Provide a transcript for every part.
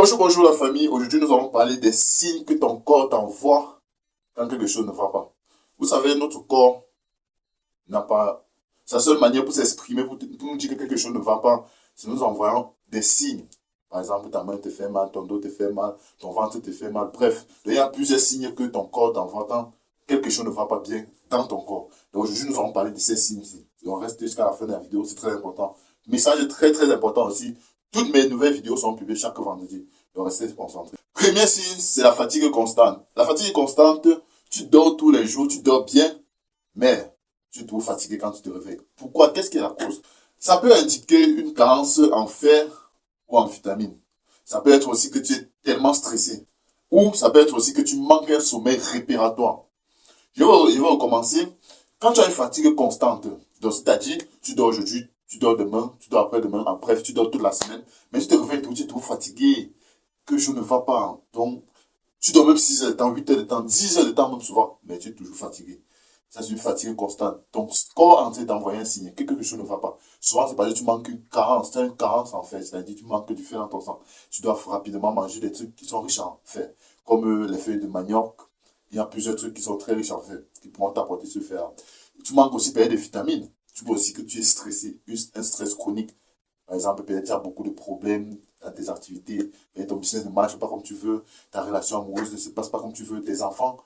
Bonjour la famille. Aujourd'hui, nous allons parler des signes que ton corps t'envoie quand quelque chose ne va pas. Vous savez, notre corps n'a pas... Sa seule manière pour s'exprimer, pour nous dire que quelque chose ne va pas, c'est nous envoyant des signes. Par exemple, ta main te fait mal, ton dos te fait mal, ton ventre te fait mal. Bref, il y a plusieurs signes que ton corps t'envoie quand quelque chose ne va pas bien dans ton corps. Donc aujourd'hui, nous allons parler de ces signes-ci. Donc restez jusqu'à la fin de la vidéo, c'est très important. Message très important aussi. Toutes mes nouvelles vidéos sont publiées chaque vendredi. Donc restez concentrés. Premier signe, c'est la fatigue constante. La fatigue constante, tu dors tous les jours, tu dors bien, mais tu es toujours fatigué quand tu te réveilles. Pourquoi? Qu'est-ce qui est la cause? Ça peut indiquer une carence en fer ou en vitamines. Ça peut être aussi que tu es tellement stressé. Ou ça peut être aussi que tu manques un sommeil réparatoire. Je vais recommencer. Quand tu as une fatigue constante, donc c'est-à-dire, tu dors aujourd'hui, tu dors demain, tu dors après-demain, bref, tu dors toute la semaine, mais tu te réveilles tout, tu es toujours fatigué, que je ne va pas. Donc, tu dors même 6 heures de temps, 8 heures de temps, 10 heures de temps même souvent, mais tu es toujours fatigué. Ça, c'est une fatigue constante. Ton corps entier t'envoie un signe que quelque chose ne va pas. Souvent, c'est parce que tu manques une carence. Tu as une carence en fait, c'est-à-dire que tu manques du fer dans ton sang. Tu dois rapidement manger des trucs qui sont riches en fer, comme les feuilles de manioc. Il y a plusieurs trucs qui sont très riches en fer, qui pourront t'apporter ce fer. Tu manques aussi peut-être de vitamines. Tu vois aussi que tu es stressé, un stress chronique. Par exemple, peut-être tu as beaucoup de problèmes dans tes activités, peut-être ton business ne marche pas comme tu veux, ta relation amoureuse ne se passe pas comme tu veux, tes enfants,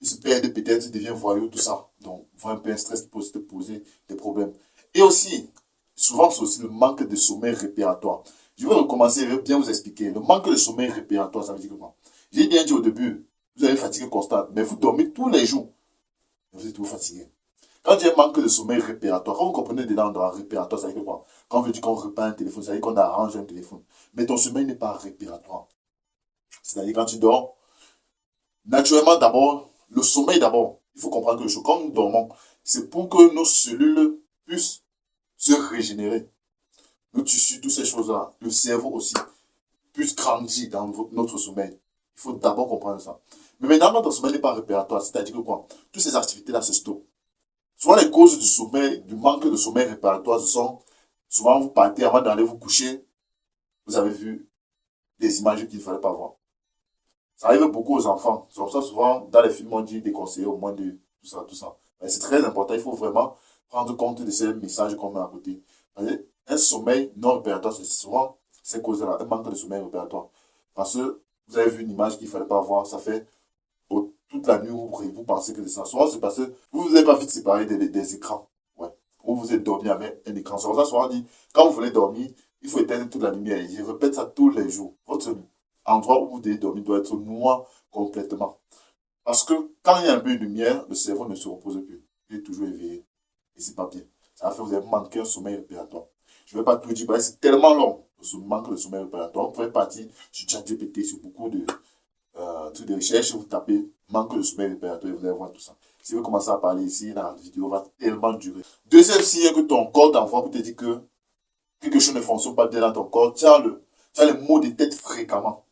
ils se perdent peut-être, ils deviennent voyous, tout ça. Donc, vraiment un peu un stress qui peut aussi te poser des problèmes. Et aussi, souvent, c'est aussi le manque de sommeil réparatoire. Je vais recommencer, je vais bien vous expliquer. Le manque de sommeil réparatoire, ça veut dire quoi? J'ai bien dit au début, vous avez une fatigue constante, mais vous dormez tous les jours. Vous êtes toujours fatigué. Quand il y a un manque de sommeil réparatoire, quand vous comprenez dedans dans réparatoire, ça veut dire quoi? Quand on veut dire qu'on repart un téléphone, ça veut dire qu'on arrange un téléphone. Mais ton sommeil n'est pas réparatoire. C'est-à-dire quand tu dors, naturellement d'abord, le sommeil d'abord, il faut comprendre que quand nous dormons, c'est pour que nos cellules puissent se régénérer. Le tissu, toutes ces choses-là, le cerveau aussi, puisse grandir dans notre sommeil. Il faut d'abord comprendre ça. Mais maintenant, quand ton sommeil n'est pas réparatoire, c'est-à-dire que quoi? Toutes ces activités-là se stoppent. Souvent, les causes du sommeil, du manque de sommeil réparatoire, ce sont, souvent, vous partez avant d'aller vous coucher, vous avez vu des images qu'il ne fallait pas voir. Ça arrive beaucoup aux enfants. C'est pour ça, souvent, dans les films, on dit déconseiller au moins de tout ça, tout ça. Mais c'est très important. Il faut vraiment prendre compte de ces messages qu'on met à côté. Un sommeil non réparatoire, c'est souvent ces causes-là, un manque de sommeil réparatoire. Parce que vous avez vu une image qu'il ne fallait pas voir, ça fait toute la nuit, vous pensez que c'est ça. Souvent, c'est parce que vous n'avez pas vite séparé des écrans. Ouais. Ou vous êtes dormi avec un écran. C'est pour ça, souvent, on dit, quand vous voulez dormir, il faut éteindre toute la lumière. Et je répète ça tous les jours. Votre endroit où vous devez dormir doit être noir complètement. Parce que quand il y a un peu de lumière, le cerveau ne se repose plus. Il est toujours éveillé. Et c'est pas bien. Ça va faire que vous avez manqué un sommeil réparatoire. Je ne vais pas tout dire, parce que c'est tellement long. Ce manque de sommeil réparatoire. Vous pouvez partir sur ChatGPT, sur beaucoup de trucs de recherche, vous tapez manque de sommeil réparatoire et vous allez voir tout ça. Si vous commencez à parler ici, dans la vidéo va tellement durer. Deuxième signe que ton corps t'envoie pour te dire que quelque chose ne fonctionne pas bien dans ton corps, tu as les maux de tête fréquemment.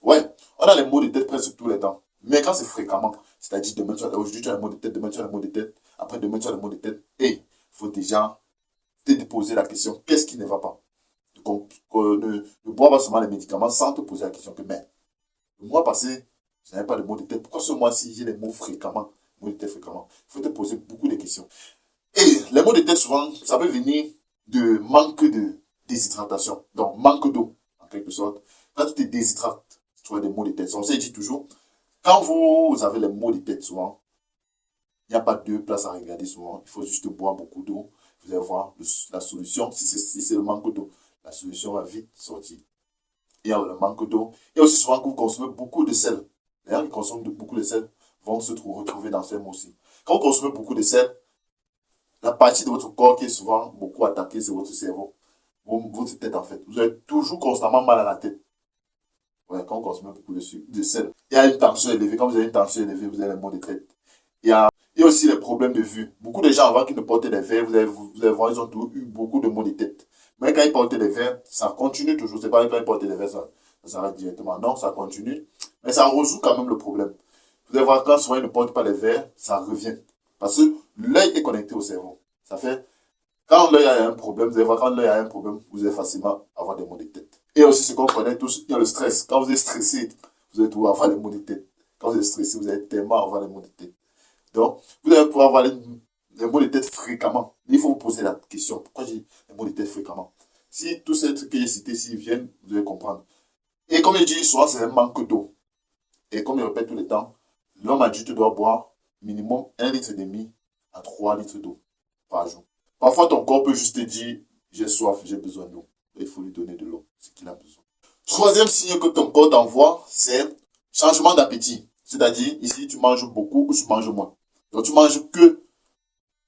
Ouais, on a les maux de tête presque tous les temps. Mais quand c'est fréquemment, c'est-à-dire demain, aujourd'hui tu as les maux de tête, demain tu as les maux de tête, après demain tu as les maux de tête, et il faut déjà te poser la question, qu'est-ce qui ne va pas? Ne bois pas seulement les médicaments sans te poser la question que, mais, le mois passé, je n'avais pas de maux de tête. Pourquoi ce mois-ci, j'ai les maux fréquemment? Maux de tête fréquemment. Il faut te poser beaucoup de questions. Et les maux de tête, souvent, ça peut venir de manque de déshydratation. Donc, manque d'eau, en quelque sorte. Quand tu te déshydrates, tu as des maux de tête. On s'est dit toujours, quand vous avez les maux de tête, souvent, il n'y a pas de place à regarder souvent. Il faut juste boire beaucoup d'eau. Vous allez voir la solution. Si c'est le manque d'eau, la solution va vite sortir. Il y a le manque d'eau. Et aussi souvent que vous consommez beaucoup de sel. Les gens qui consomment beaucoup de sel vont se retrouver dans ces mots aussi. Quand vous consommez beaucoup de sel, la partie de votre corps qui est souvent beaucoup attaquée, c'est votre cerveau. Votre tête en fait. Vous avez toujours constamment mal à la tête. Ouais, quand vous consommez beaucoup de sel. Il y a une tension élevée. Quand vous avez une tension élevée, vous avez les maux de tête. Il y a aussi les problèmes de vue. Beaucoup de gens avant qu'ils ne portent des verres, vous allez voir, ils ont eu beaucoup de maux de tête. Mais quand ils portent des verres, ça continue toujours. C'est pas quand ils portent des verres, ça s'arrête directement. Non, ça continue. Mais ça résout quand même le problème. Vous allez voir, quand souvent ils ne portent pas les verres, ça revient. Parce que l'œil est connecté au cerveau. Ça fait, Quand l'œil a un problème, vous allez voir, quand l'œil a un problème, vous allez facilement avoir des maux de tête. Et aussi, ce qu'on connaît tous, il y a le stress. Quand vous êtes stressé, vous allez toujours avoir les maux de tête. Quand vous êtes stressé, vous allez tellement avoir les maux de tête. Donc, vous allez pouvoir avoir les maux de tête fréquemment. Mais il faut vous poser la question, pourquoi j'ai les maux de tête fréquemment? Si tous ces trucs que j'ai cités, s'ils viennent, vous allez comprendre. Et comme je dis, souvent, c'est un manque d'eau. Et comme je répète tout le temps, l'homme adulte doit boire minimum 1,5 litre à 3 litres d'eau par jour. Parfois, ton corps peut juste te dire, j'ai soif, j'ai besoin d'eau. Il faut lui donner de l'eau, ce qu'il a besoin. Troisième signe que ton corps t'envoie, c'est changement d'appétit. C'est-à-dire, ici, tu manges beaucoup ou tu manges moins. Donc, tu manges que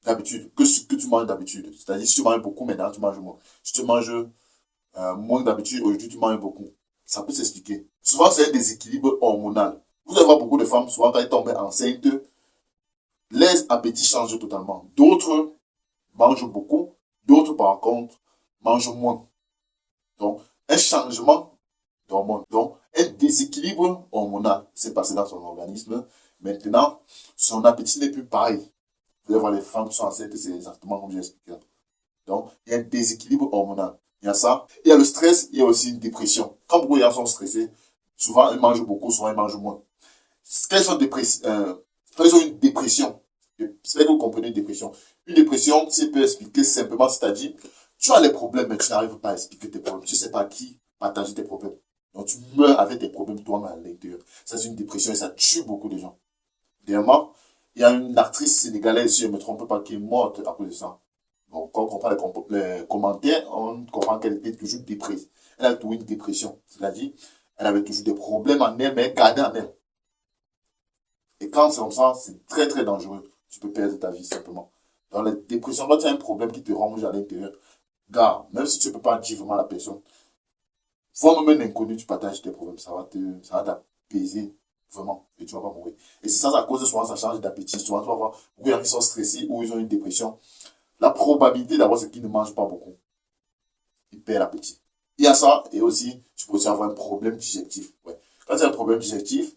d'habitude, que ce que tu manges d'habitude. C'est-à-dire, si tu manges beaucoup, maintenant, tu manges moins. Si tu manges moins d'habitude, aujourd'hui, tu manges beaucoup. Ça peut s'expliquer. Souvent, c'est un déséquilibre hormonal. Vous allez voir beaucoup de femmes, souvent, quand elles tombent enceintes, les appétits changent totalement. D'autres mangent beaucoup, d'autres, par contre, mangent moins. Donc, un changement d'hormones. Donc, un déséquilibre hormonal s'est passé dans son organisme. Maintenant, son appétit n'est plus pareil. Vous allez voir les femmes qui sont enceintes, c'est exactement comme j'ai expliqué. Donc, il y a un déséquilibre hormonal. Il y a ça. Il y a le stress, il y a aussi une dépression. Quand beaucoup de gens sont stressés, souvent ils mangent beaucoup, souvent ils mangent moins. Quand ils sont quand ils ont une dépression, c'est que vous comprenez une dépression. Une dépression, c'est peut expliquer simplement, c'est-à-dire, tu as les problèmes, mais tu n'arrives pas à expliquer tes problèmes. Tu ne sais pas à qui partager tes problèmes. Donc, tu meurs avec tes problèmes toi-même à l'intérieur. Ça, c'est une dépression et ça tue beaucoup de gens. Dernièrement, il y a une actrice sénégalaise, si je ne me trompe pas, qui est morte à cause de ça. Donc, quand on comprend les commentaires, on comprend qu'elle était toujours dépressive. Elle a toujours une dépression. C'est-à-dire, elle avait toujours des problèmes en elle, mais elle gardait en elle. Et quand c'est comme ça, c'est très très dangereux. Tu peux perdre ta vie simplement. Dans la dépression, quand tu as un problème qui te ronge à l'intérieur, gars, même si tu ne peux pas dire vraiment à la personne, faut même un inconnu, tu partages tes problèmes, ça va t'apaiser vraiment et tu vas pas mourir. Et c'est ça, à cause de souvent, ça change d'appétit. Souvent, tu vas voir beaucoup de gens qui sont stressés ou ils ont une dépression. La probabilité d'avoir ce qu'ils ne mangent pas beaucoup, ils perdent l'appétit. Il y a ça, et aussi, tu peux aussi avoir un problème digestif. Ouais. Quand tu as un problème digestif,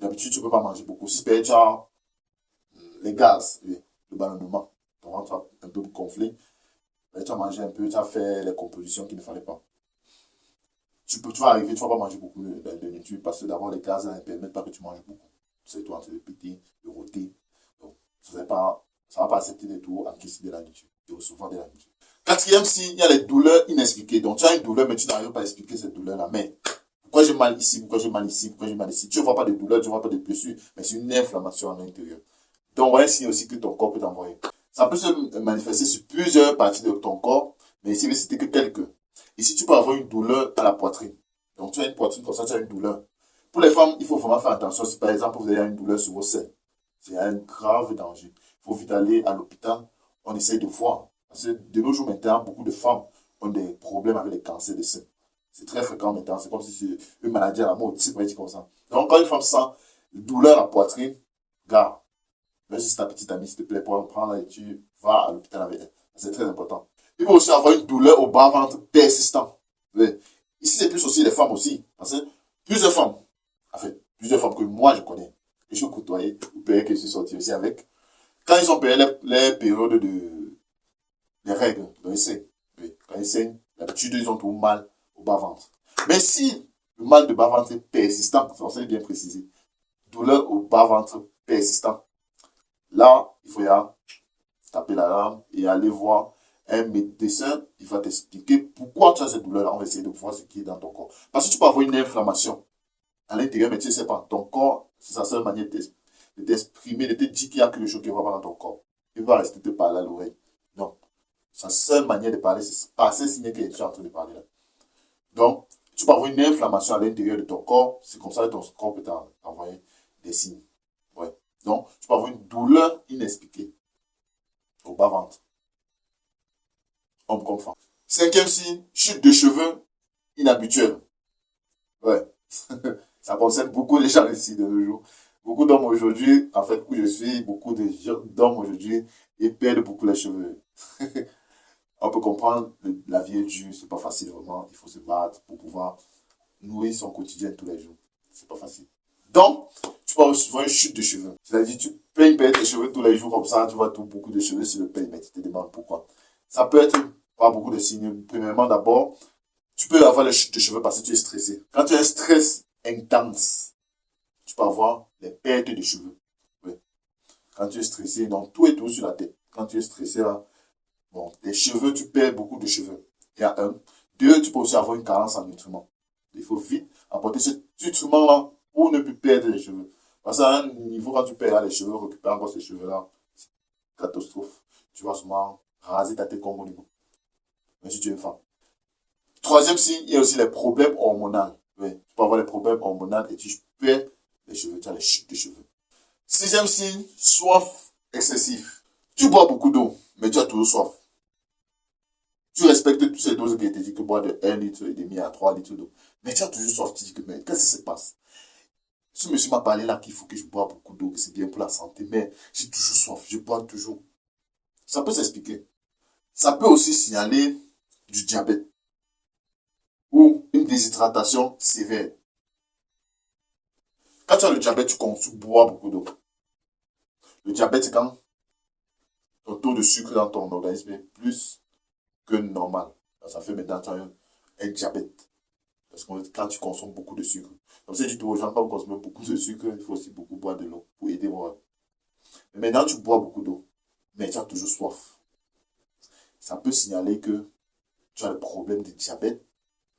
d'habitude, tu ne peux pas manger beaucoup. Si tu as les gaz, oui, le ballonnement, ton ventre va un peu gonflé, tu as mangé un peu, tu as fait les compositions qu'il ne fallait pas. Tu vas arriver, tu ne vas pas manger beaucoup de nourriture parce que d'abord, les gaz ne permettent pas que tu manges beaucoup. C'est toi en train de péter, de rôter. Donc, ça ne va pas accepter des tours encaisser de la nourriture et recevoir de la nourriture. Quatrième signe, il y a les douleurs inexpliquées. Donc, tu as une douleur, mais tu n'arrives pas à expliquer cette douleur-là. Mais pourquoi j'ai mal ici, pourquoi j'ai mal ici, pourquoi j'ai mal ici? Tu ne vois pas de douleur, tu ne vois pas de blessure, mais c'est une inflammation à l'intérieur. Donc, voilà un signe aussi que ton corps peut t'envoyer. Ça peut se manifester sur plusieurs parties de ton corps, mais ici, c'était que quelques. Ici, tu peux avoir une douleur à la poitrine. Donc, tu as une poitrine comme ça, tu as une douleur. Pour les femmes, il faut vraiment faire attention. Si par exemple, vous avez une douleur sur vos seins, c'est un grave danger. Il faut vite aller à l'hôpital. On essaye de voir. Parce que de nos jours maintenant, beaucoup de femmes ont des problèmes avec les cancers des seins. C'est très fréquent maintenant. C'est comme si c'est une maladie à la mode. C'est pas dit comme ça. Donc, quand une femme sent une douleur à la poitrine, gars, même si c'est ta petite amie, s'il te plaît, prends-la et tu vas à l'hôpital avec elle. C'est très important. Il faut aussi avoir une douleur au bas-ventre persistant. Oui. Ici, c'est plus aussi les femmes aussi. Parce que plusieurs femmes, en fait, plusieurs femmes que moi je connais, que je côtoyais, ou peut-être que je suis sorti aussi avec, quand ils ont payé les périodes les règles, dans les seins, oui, quand ils saignent, d'habitude, ils ont tout mal au bas-ventre. Mais si le mal de bas-ventre est persistant, ça c'est bien précisé, douleur au bas-ventre persistant, là, il faut y aller taper l'alarme et aller voir un médecin. Il va t'expliquer pourquoi tu as cette douleur-là. On va essayer de voir ce qui est dans ton corps. Parce que tu peux avoir une inflammation à l'intérieur, mais tu ne sais pas. Ton corps, c'est sa seule manière de t'exprimer, de te dire qu'il y a quelque chose qui ne va pas dans ton corps. Il va rester te parler à l'oreille. Non. Sa seule manière de parler, c'est passer signer que tu es en train de parler là. Donc, tu peux avoir une inflammation à l'intérieur de ton corps. C'est comme ça que ton corps peut t'envoyer des signes. Ouais. Donc, tu peux avoir une douleur inexpliquée au bas-ventre. Homme comme femme. Cinquième signe, chute de cheveux inhabituelle. Ouais. Ça concerne beaucoup les gens ici de nos jours. Beaucoup d'hommes aujourd'hui, en fait, où je suis, beaucoup d'hommes aujourd'hui, ils perdent beaucoup les cheveux. On peut comprendre, la vie est dure, c'est pas facile vraiment. Il faut se battre pour pouvoir nourrir son quotidien tous les jours. C'est pas facile. Donc, tu peux avoir souvent une chute de cheveux. C'est-à-dire, tu payes tes cheveux tous les jours comme ça, tu vois tout, beaucoup de cheveux sur le paye, mais tu te demandes pourquoi. Ça peut être par beaucoup de signes. Premièrement, d'abord, tu peux avoir les chutes de cheveux parce que tu es stressé. Quand tu as un stress intense, tu peux avoir les pertes de cheveux. Oui. Quand tu es stressé, donc tout est tout sur la tête. Quand tu es stressé, là, bon, tes cheveux, tu perds beaucoup de cheveux. Il y a un. Deux, tu peux aussi avoir une carence en nutriments. Il faut vite apporter ce nutriment-là pour ne plus perdre les cheveux. Parce qu'à un niveau, quand tu perds les cheveux, récupérer encore ces cheveux-là, c'est une catastrophe. Tu vas souvent raser ta tête comme au niveau. Mais si tu es une femme. Troisième signe, il y a aussi les problèmes hormonaux. Oui, tu peux avoir les problèmes hormonaux et tu perds les cheveux, tu as les chutes de cheveux. Sixième signe, soif excessif. Tu bois beaucoup d'eau, mais tu as toujours soif. Tu respectes toutes ces doses qui étaient dit que boire de 1,5 litre à 3 litres d'eau. Mais tu as toujours soif, tu dis que mais qu'est-ce qui se passe? Ce monsieur m'a parlé là qu'il faut que je bois beaucoup d'eau, que c'est bien pour la santé, mais j'ai toujours soif, je bois toujours. Ça peut s'expliquer. Ça peut aussi signaler du diabète ou une déshydratation sévère. Quand tu as le diabète, tu bois beaucoup d'eau. Le diabète, c'est quand ton taux de sucre dans ton organisme est plus que normal. Ça fait maintenant que tu as un diabète. Parce que quand tu consommes beaucoup de sucre. Comme ça, je dis aux gens, quand vous consommez beaucoup de sucre, il faut aussi beaucoup boire de l'eau pour aider vos. Mais maintenant, tu bois beaucoup d'eau, mais tu as toujours soif. Ça peut signaler que tu as le problème de diabète,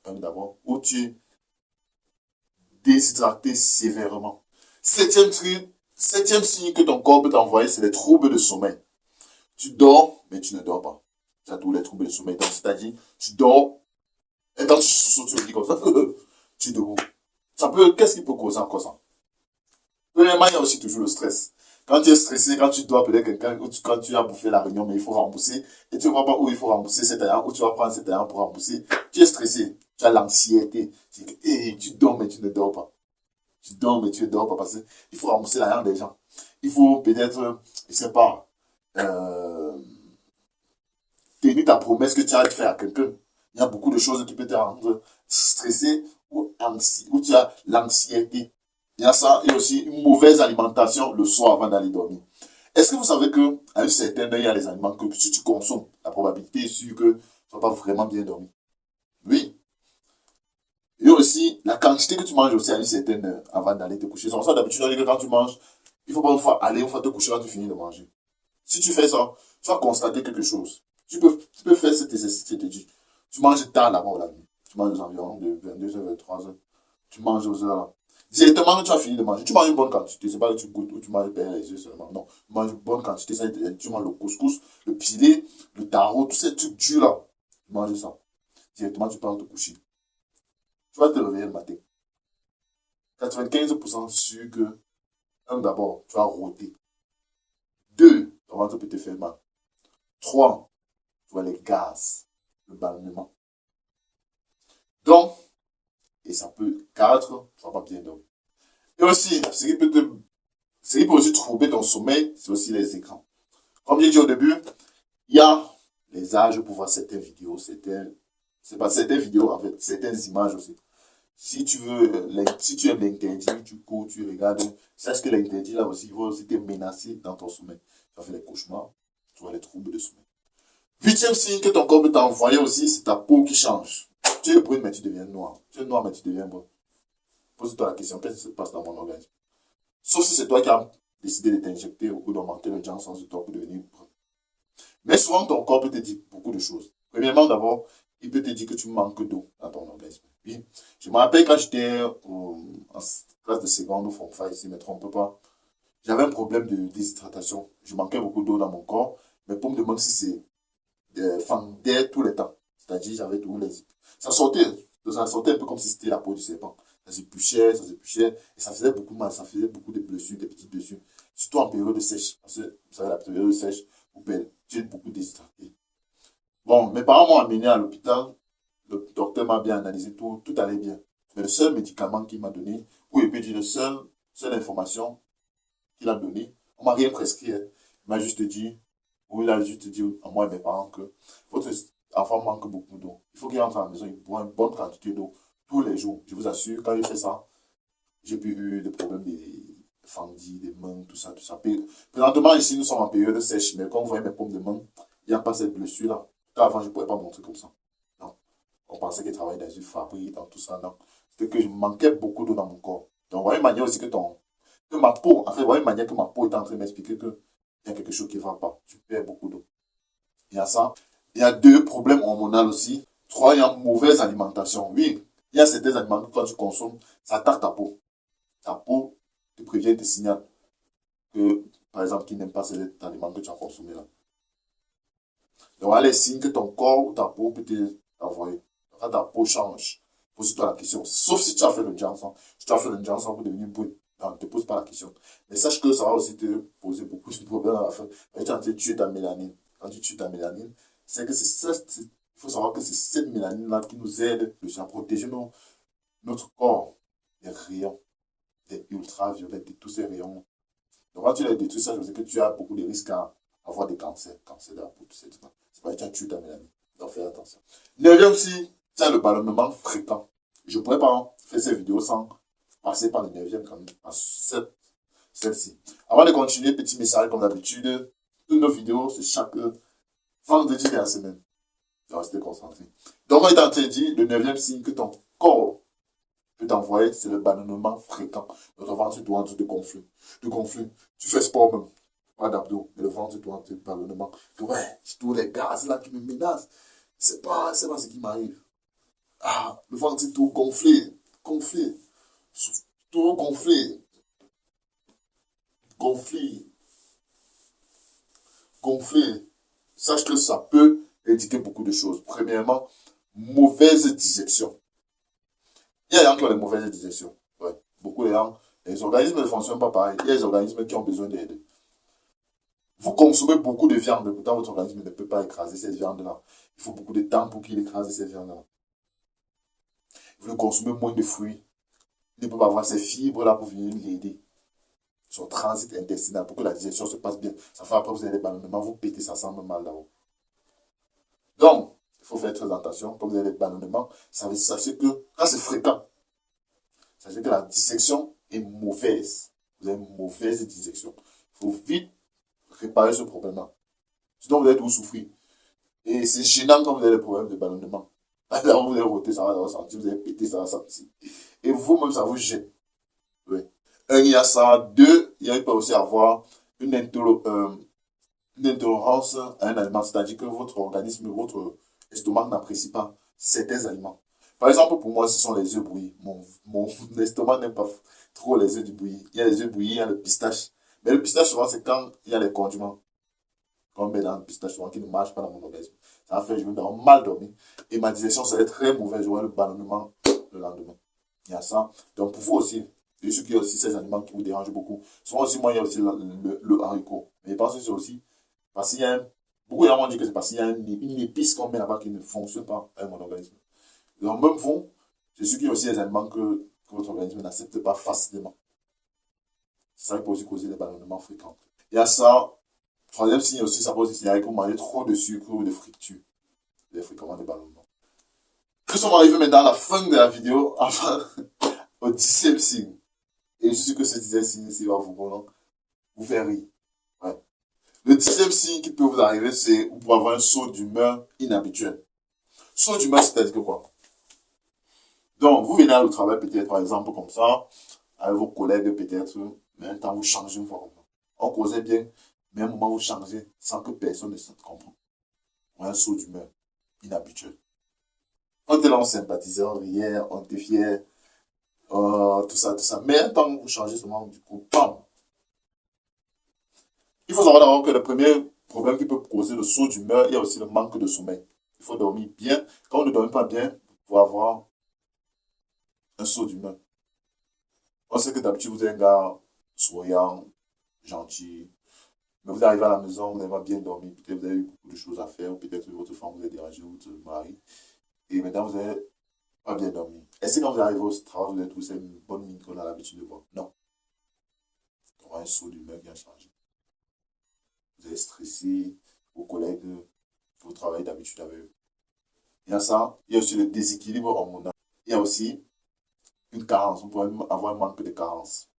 d'abord, ou tu es déshydraté sévèrement. Septième signe que ton corps peut t'envoyer, c'est les troubles de sommeil. Tu dors, mais tu ne dors pas. Tu as tous les troubles de sommeil. Donc, c'est-à-dire, tu dors, et quand tu sautes, tu le dis comme ça, tu es debout. Qu'est-ce qui peut causer encore ça? Premièrement, il y a aussi toujours le stress. Quand tu es stressé, quand tu dois appeler quelqu'un, ou quand tu as bouffé la réunion, mais il faut rembourser, et tu ne vois pas où il faut rembourser cet argent, où tu vas prendre cet argent pour rembourser, tu es stressé, tu as l'anxiété. Tu dors, mais tu ne dors pas. Tu dors, mais tu ne dors pas parce qu'il faut rembourser l'argent des gens. Il faut peut-être, je ne sais pas, tenir ta promesse que tu as fait à quelqu'un. Il y a beaucoup de choses qui peuvent te rendre stressé ou tu as l'anxiété. Il y a ça et aussi une mauvaise alimentation le soir avant d'aller dormir. Est-ce que vous savez qu'à un certain âge, il y a des aliments que si tu consommes, la probabilité est sûre que tu ne vas pas vraiment bien dormir. Oui. Et aussi, la quantité que tu manges aussi à une certaine heure avant d'aller te coucher. C'est pour ça d'habitude, on dit que quand tu manges, il ne faut pas une fois te coucher quand tu finis de manger. Si tu fais ça, tu vas constater quelque chose. Tu peux faire cet exercice que je te dis. Tu manges tard d'abord la nuit. Tu manges aux environs de 22h, 23h. Tu manges aux heures. Directement quand tu as fini de manger, tu manges une bonne quantité. C'est pas que tu goûtes ou tu manges les yeux seulement. Non. Tu manges une bonne quantité. Ça, tu manges le couscous, le pilé, le taro, tous ces trucs durs là. Tu manges ça. Directement, tu pars te coucher. Tu vas te réveiller le matin. 95% sûr que, d'abord, tu vas rôter. Deux, ton ventre peut te faire mal. Trois, tu vois les gaz, le ballonnement. Donc, et ça peut, quatre, tu vas pas bien dormir. Et aussi, ce qui peut aussi troubler ton sommeil, c'est aussi les écrans. Comme j'ai dit au début, il y a les âges pour voir certaines vidéos, c'est pas certaines vidéos, en fait, certaines images aussi. Si tu veux, si tu aimes l'interdit, tu cours, tu regardes, sache que l'interdit là aussi, il va aussi te menacer dans ton sommeil. Tu vas faire des cauchemars, tu vois les troubles de sommeil. Huitième signe que ton corps peut t'envoyer aussi, c'est ta peau qui change. Tu es brune, mais tu deviens noir. Tu es noir, mais tu deviens brun. Pose-toi la question, qu'est-ce qui se passe dans mon organisme? Sauf si c'est toi qui as décidé de t'injecter ou d'augmenter le Johnson sur toi pour devenir brun. Mais souvent, ton corps peut te dire beaucoup de choses. Premièrement, d'abord, il peut te dire que tu manques d'eau dans ton organisme. Oui. Je me rappelle quand j'étais en classe de seconde ou forme 5, si je ne me trompe pas, j'avais un problème de déshydratation. Je manquais beaucoup d'eau dans mon corps, mais pour me demander si c'est fendait tout le temps. C'est-à-dire, j'avais tous les. Ça sortait un peu comme si c'était la peau du serpent. Ça s'épluchait, et ça faisait beaucoup mal, ça faisait beaucoup de blessures, des petites blessures. Surtout en période de sèche. Parce que, vous savez, la période de sèche, tu es beaucoup déshydraté. Bon, mes parents m'ont amené à l'hôpital. Le docteur m'a bien analysé, tout allait bien. Mais le seul médicament qu'il m'a donné, ou il peut dire, seule information qu'il a donnée, on m'a rien prescrit. Hein. Il m'a juste dit, ou il a juste dit à moi et mes parents que votre enfant manque beaucoup d'eau. Il faut qu'il rentre à la maison, il boit une bonne quantité d'eau tous les jours. Je vous assure, quand il fait ça, j'ai plus eu de problèmes des fendis, des mains, tout ça, tout ça. Présentement, ici, nous sommes en période sèche, mais quand vous voyez mes pommes de main, il n'y a pas cette blessure-là. Avant, je ne pouvais pas montrer comme ça. Non. On pensait qu'il travaillait dans une fabrique, dans tout ça. Non. C'était que je manquais beaucoup d'eau dans mon corps. Donc, voilà une manière aussi que ma peau, en fait, voilà une manière que ma peau est en train de m'expliquer qu'il y a quelque chose qui ne va pas. Tu perds beaucoup d'eau. Il y a ça. Il y a 2, problèmes hormonaux aussi. 3, il y a mauvaise alimentation. Oui, il y a certains aliments que quand tu consommes, ça attaque ta peau. Ta peau te prévient, te signale que, par exemple, tu n'aimes pas cet aliment que tu as consommé là. Donc, voilà les signes que ton corps ou ta peau peut t'envoyer. Quand ta peau change, pose-toi la question. Sauf si tu as fait le Johnson. Si tu as fait le Johnson pour devenir brune, non, ne te pose pas la question. Mais sache que ça va aussi te poser beaucoup de problèmes à la fin. Tu es en train de tuer ta mélanine. Quand tu tues ta mélanine, c'est que il faut savoir que c'est cette mélanine-là qui nous aide à protéger notre corps des rayons, des ultraviolets, de tous ces rayons. Donc, quand tu les détruis, ça, je sais que tu as beaucoup de risques à avoir des cancers, cancer de la peau, tout ça. C'est pas que tu as tué ta mélanine. Donc, fais attention. Neuvième aussi, c'est le ballonnement fréquent. Je ne pourrais pas faire ces vidéos sans passer par le neuvième quand même, à celle-ci. Avant de continuer, petit message comme d'habitude, toutes nos vidéos, c'est chaque vendredi de la semaine. Tu vas rester concentré. Donc, on est en train de dire, le neuvième signe que ton corps peut t'envoyer, c'est le ballonnement fréquent. Notre ventre doit te gonfler. Tu fais sport même. Pas d'abdos, mais le ventre doit te ballonnement. Ouais, c'est tous les gaz là qui me menacent. C'est pas ce qui m'arrive. Ah, le ventre est tout gonflé. Gonflé. Tout gonflé. Gonflé. Gonflé. Sache que ça peut indiquer beaucoup de choses. Premièrement, mauvaise digestion. Il y a des gens qui ont des mauvaises digestions. Ouais. Beaucoup de gens, les organismes ne fonctionnent pas pareil. Il y a des organismes qui ont besoin d'aide. Vous consommez beaucoup de viande, pourtant votre organisme ne peut pas écraser cette viande-là. Il faut beaucoup de temps pour qu'il écrase cette viande-là. Vous consommez moins de fruits. Il ne peut pas avoir ces fibres-là pour venir l'aider. Son transit intestinal pour que la digestion se passe bien. Ça fait après vous avez des ballonnements, vous pétez, ça semble mal là-haut. Donc, il faut faire très attention. Quand vous avez des ballonnements, sachez que quand c'est fréquent, sachez que la dissection est mauvaise. Vous avez une mauvaise dissection. Il faut vite réparer ce problème-là. Sinon, vous allez tout souffrir. Et c'est gênant quand vous avez des problèmes de ballonnement. Alors, vous allez roter, ça va ressentir. Vous allez péter, ça va sentir. Et vous-même, ça vous gêne. Oui. Un, il y a ça. 2, il peut aussi avoir une intolérance à un aliment. C'est-à-dire que votre organisme, votre estomac n'apprécie pas certains aliments. Par exemple, pour moi, ce sont les œufs bouillis. Mon estomac n'aime pas trop les œufs bouillis. Il y a les œufs bouillis, il y a le pistache. Mais le pistache, souvent, c'est quand il y a les condiments. Quand on met dans le pistache, souvent, qui ne marche pas dans mon organisme. Ça va faire que je vais mal dormir. Et ma digestion serait très mauvaise. J'aurai le ballonnement le lendemain. Il y a ça. Donc, pour vous aussi, et ceux qui ont aussi ces aliments qui vous dérangent beaucoup. Souvent aussi, moi, il y a aussi le haricot. Mais je pense que c'est aussi parce qu'il y a beaucoup de gens dit que c'est parce qu'il y a une épice qu'on met là-bas qui ne fonctionne pas avec mon organisme. Donc, même vous, c'est ceux qui ont aussi des aliments que votre organisme n'accepte pas facilement. Ça peut aussi causer des ballonnements fréquents. Il y a ça. Troisième signe aussi, ça peut aussi signaler que vous mangez trop de sucre ou de friture. Les fréquemment des ballonnements. Nous sommes arrivés maintenant à la fin de la vidéo, enfin, au 10e signe. Et je suis sûr que ce 10e signe ici va vous faire rire. Ouais. Le 10e signe qui peut vous arriver, c'est vous pouvez avoir un saut d'humeur inhabituel. Saut d'humeur, c'est-à-dire que quoi? Donc, vous venez au travail peut-être, par exemple, comme ça, avec vos collègues peut-être, mais un temps vous changez une fois. On causait bien, mais à un moment vous changez sans que personne ne se comprenne. Un saut d'humeur inhabituel. On était là, on sympathisait, on riait, on était fiers, tout ça, tout ça. Mais un temps vous changez seulement, du coup, bam! Il faut savoir d'abord que le premier problème qui peut causer le saut d'humeur, il y a aussi le manque de sommeil. Il faut dormir bien. Quand on ne dort pas bien, vous pouvez avoir un saut d'humeur. On sait que d'habitude, vous êtes un gars souriant, gentil. Mais vous arrivez à la maison, vous n'avez pas bien dormi. Peut-être vous avez eu beaucoup de choses à faire. Ou peut-être votre femme vous a dérangé, ou votre mari. Et maintenant, vous n'avez pas bien dormi. Est-ce que quand vous arrivez au travail, vous avez trouvé une bonne mine qu'on a l'habitude de voir? Non. Il y aura un saut d'humeur qui a changé. Vous êtes stressé, vos collègues, vous travaillez d'habitude avec eux. Il y a ça. Il y a aussi le déséquilibre hormonal. Il y a aussi une carence. Vous pouvez avoir un manque de carence.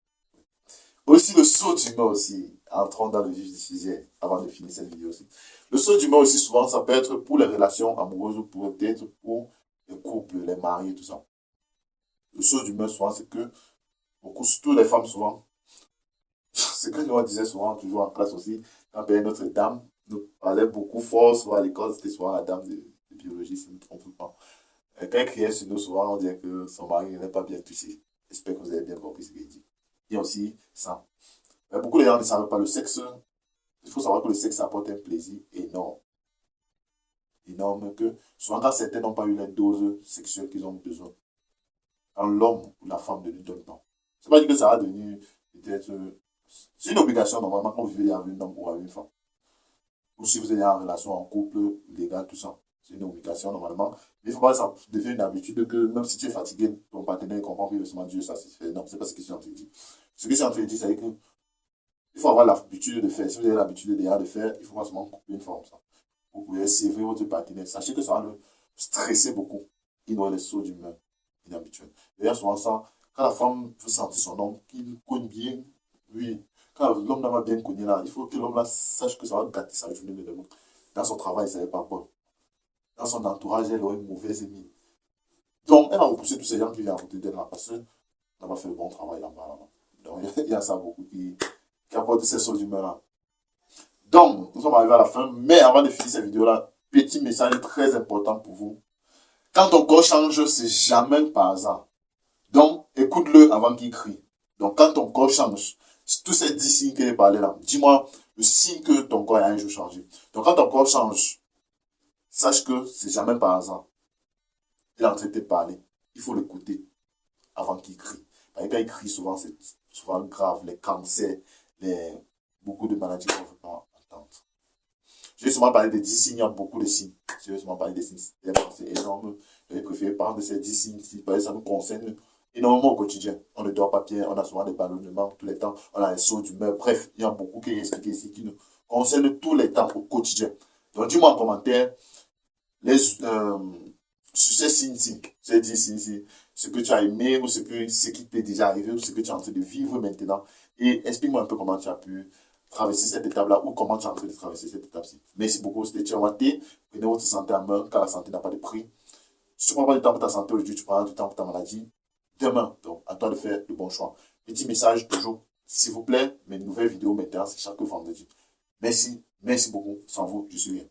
Aussi le saut d'humeur aussi, entrons dans le vif du sujet, avant de finir cette vidéo aussi. Le saut d'humeur aussi, souvent, ça peut être pour les relations amoureuses ou peut-être pour les couples, les mariés, tout ça. Le saut d'humeur, souvent, c'est que beaucoup, surtout les femmes, souvent, c'est que nous, on disait souvent, toujours en classe aussi, quand ben, notre dame nous parlait beaucoup fort, souvent à l'école, c'était souvent la dame de biologie, si je ne me trompe pas. Et quand elle criait sur nous, souvent, on disait que son mari n'est pas bien touché. J'espère que vous avez bien compris ce qu'il dit. Il y a aussi ça. Mais beaucoup de gens ne savent pas le sexe. Il faut savoir que le sexe apporte un plaisir énorme. Énorme que souvent quand certains n'ont pas eu la dose sexuelle qu'ils ont besoin. Quand l'homme ou la femme ne lui donne pas. C'est pas dire que ça va devenir peut-être. C'est une obligation normalement quand vous vivez avec un homme ou avec une femme. Ou si vous êtes en relation en couple, légal, tout ça. C'est une obligation normalement. Mais il ne faut pas que ça devienne une habitude que même si tu es fatigué, ton partenaire comprend que le Dieu, ça c'est fait. Non, c'est pas ce que je suis en train de dire. Ce que je suis en train de dire, c'est que il faut avoir l'habitude de faire. Si vous avez l'habitude déjà de faire, il faut pas seulement couper une forme. Ça. Vous pouvez sévrer votre partenaire. Sachez que ça va le stresser beaucoup. Il doit les sauts d'humeur inhabituels. D'ailleurs, souvent ça, quand la femme veut sentir son homme, qu'il cogne bien, oui. Quand l'homme n'a pas bien cogné là, il faut que l'homme là sache que ça va gâter sa journée de demain. Dans son travail, ça n'est pas bon. Dans son entourage, elle aura une mauvaise amie. Donc, elle va repousser tous ces gens qui viennent à côté d'elle là parce qu'elle n'a pas fait le bon travail là-bas. Là. Donc, il y a ça beaucoup qui apporte ces sauts d'humeur là. Donc, nous sommes arrivés à la fin, mais avant de finir cette vidéo-là, petit message très important pour vous. Quand ton corps change, c'est jamais par hasard. Donc, écoute-le avant qu'il crie. Donc, quand ton corps change, tous ces 10 signes que j'ai parlé là, dis-moi le signe que ton corps a un jour changé. Donc, quand ton corps change, sache que c'est jamais par hasard. Il est en train de te parler. Il faut l'écouter avant qu'il crie. Parce que quand il crie, souvent, c'est souvent grave. Les cancers, beaucoup de maladies qu'on ne veut pas entendre. Je vais souvent parler des 10 signes, il y a beaucoup de signes. Je vais souvent parler des signes, c'est énorme. J'ai préféré parler de ces 10 signes, parce que ça nous concerne énormément au quotidien. On ne dort pas bien, on a souvent des ballonnements tous les temps, on a les sauts d'humeur. Bref, il y a beaucoup qui est expliqué ici qui nous concerne tous les temps au quotidien. Donc, dis-moi en commentaire sur ces signes-ci, ces 10 signes-ci, ce que tu as aimé ou ce qui t'est déjà arrivé ou ce que tu es en train de vivre maintenant. Et explique-moi un peu comment tu as pu traverser cette étape-là ou comment tu es en train de traverser cette étape-ci. Merci beaucoup, c'était Tiawate. Prenez votre santé en main car la santé n'a pas de prix. Si tu ne prends pas du temps pour ta santé aujourd'hui, tu prends du temps pour ta maladie. Demain, donc, à toi de faire le bon choix. Petit message toujours, s'il vous plaît, mes nouvelles vidéos maintenant, c'est chaque vendredi. Merci, merci beaucoup. Sans vous, je suis rien.